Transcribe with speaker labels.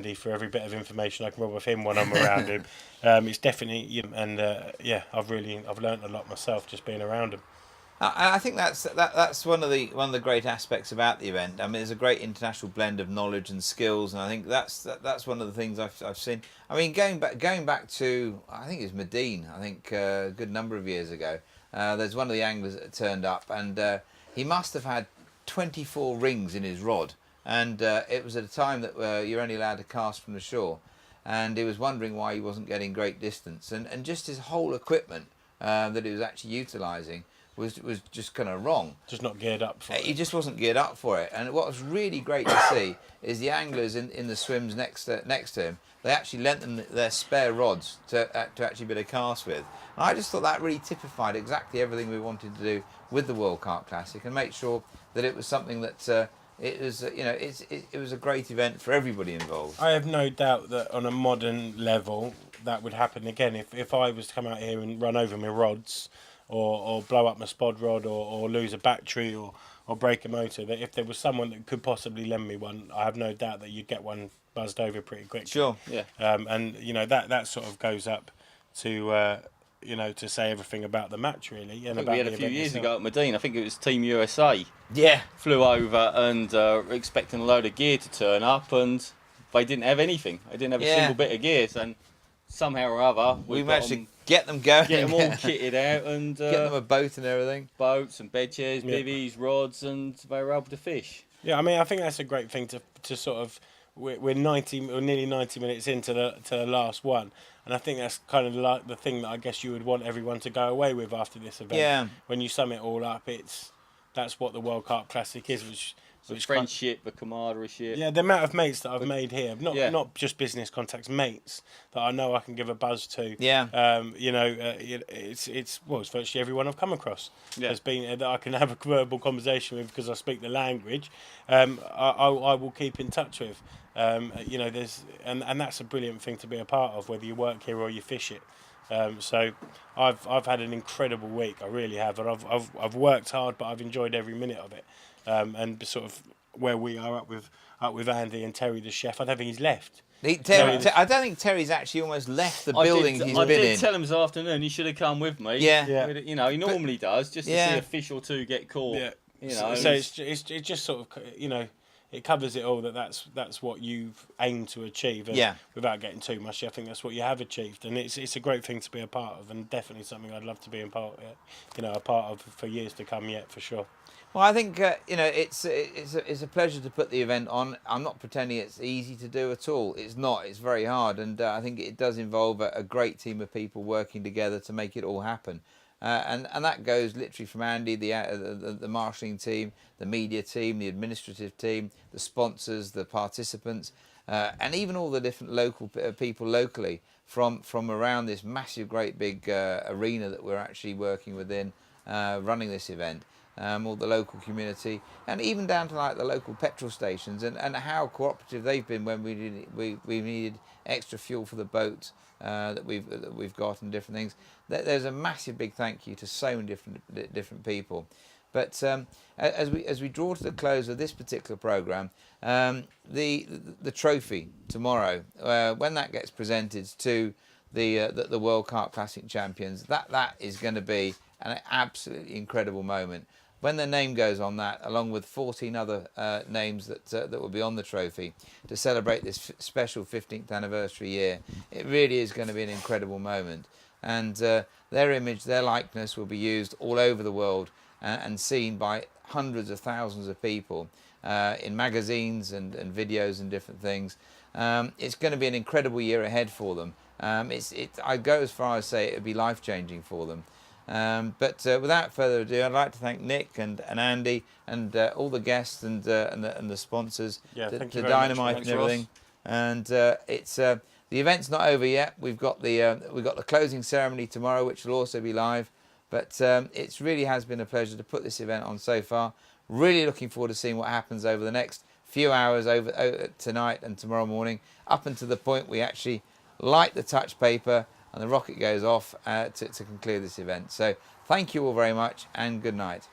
Speaker 1: Andy for every bit of information I can rob of him when I'm around him. It's definitely, and I've learned a lot myself just being around him.
Speaker 2: I think that's one of the great aspects about the event. I mean, there's a great international blend of knowledge and skills, and I think that's one of the things I've seen. I mean, going back to, I think it was Medine. I think a good number of years ago. There's one of the anglers that turned up, and he must have had 24 rings in his rod, and it was at a time that you're only allowed to cast from the shore, and he was wondering why he wasn't getting great distance, and just his whole equipment that he was actually utilising was just kind of wrong.
Speaker 1: Just not geared up for it.
Speaker 2: He just wasn't geared up for it. And what was really great to see is the anglers in the swims next to him, they actually lent them their spare rods to actually be able to cast with. And I just thought that really typified exactly everything we wanted to do with the World Carp Classic, and make sure that it was something that it was a great event for everybody involved.
Speaker 1: I have no doubt that on a modern level that would happen again. If I was to come out here and run over my rods, or blow up my spod rod, or lose a battery, or break a motor, that if there was someone that could possibly lend me one, I have no doubt that you'd get one buzzed over pretty quick.
Speaker 2: Sure, yeah.
Speaker 1: And that sort of goes up to to say everything about the match, really. And
Speaker 3: I think we had a few years ago at Medine, I think it was Team USA.
Speaker 2: Yeah.
Speaker 3: Flew over and expecting a load of gear to turn up, and they didn't have anything. They didn't have a single bit of gear, and somehow or other
Speaker 2: we managed to get them going,
Speaker 3: get them all kitted out, and
Speaker 2: get them a boat and everything,
Speaker 3: boats and bed chairs, bivvies, rods, and they were able to fish.
Speaker 1: Yeah, I mean, I think that's a great thing to sort of. We're nearly 90 minutes into the last one, and I think that's kind of like the thing that I guess you would want everyone to go away with after this event.
Speaker 2: Yeah.
Speaker 1: When you sum it all up, that's what the World Carp Classic is,
Speaker 3: the friendship, the camaraderie.
Speaker 1: Yeah, the amount of mates that I've made here, not just business contacts, mates that I know I can give a buzz to.
Speaker 2: Yeah.
Speaker 1: It's virtually everyone I've come across has been that I can have a verbal conversation with because I speak the language. I will keep in touch with. There's and that's a brilliant thing to be a part of, whether you work here or you fish it. So I've had an incredible week. I really have, and I've worked hard, but I've enjoyed every minute of it. And sort of where we are up with Andy and Terry the chef, I don't think he's left.
Speaker 2: I don't think Terry's actually almost left the building he's been in.
Speaker 3: I did tell him this afternoon he should have come with me.
Speaker 2: Yeah.
Speaker 3: He normally does, just to see a fish or two get caught.
Speaker 1: Yeah. So it's just sort of, it covers it all. That's what you've aimed to achieve. And without getting too much, I think that's what you have achieved, and it's a great thing to be a part of, and definitely something I'd love to be a part of for years to come yet, for sure.
Speaker 2: Well, I think it's a pleasure to put the event on. I'm not pretending it's easy to do at all. It's not. It's very hard, and I think it does involve a great team of people working together to make it all happen. And that goes literally from Andy, the marshalling team, the media team, the administrative team, the sponsors, the participants, and even all the different local people locally from around this massive, great big arena that we're actually working within, running this event. All the local community, and even down to like the local petrol stations, and how cooperative they've been when we needed extra fuel for the boat that we've got, and different things. There's a massive big thank you to so many different people. But as we draw to the close of this particular programme, the trophy tomorrow, when that gets presented to the World Carp Classic champions, that is going to be an absolutely incredible moment. When their name goes on that, along with 14 other names that will be on the trophy to celebrate this special 15th anniversary year, it really is going to be an incredible moment. And their image, their likeness will be used all over the world and seen by hundreds of thousands of people in magazines and videos and different things. It's going to be an incredible year ahead for them. I'd go as far as say it would be life-changing for them. But without further ado, I'd like to thank Nick and Andy and all the guests and the sponsors, to Dynamite and everything. And the event's not over yet. We've got the closing ceremony tomorrow, which will also be live. But it really has been a pleasure to put this event on so far. Really looking forward to seeing what happens over the next few hours over tonight and tomorrow morning, up until the point we actually light the touch paper and the rocket goes off to conclude this event. So thank you all very much, and good night.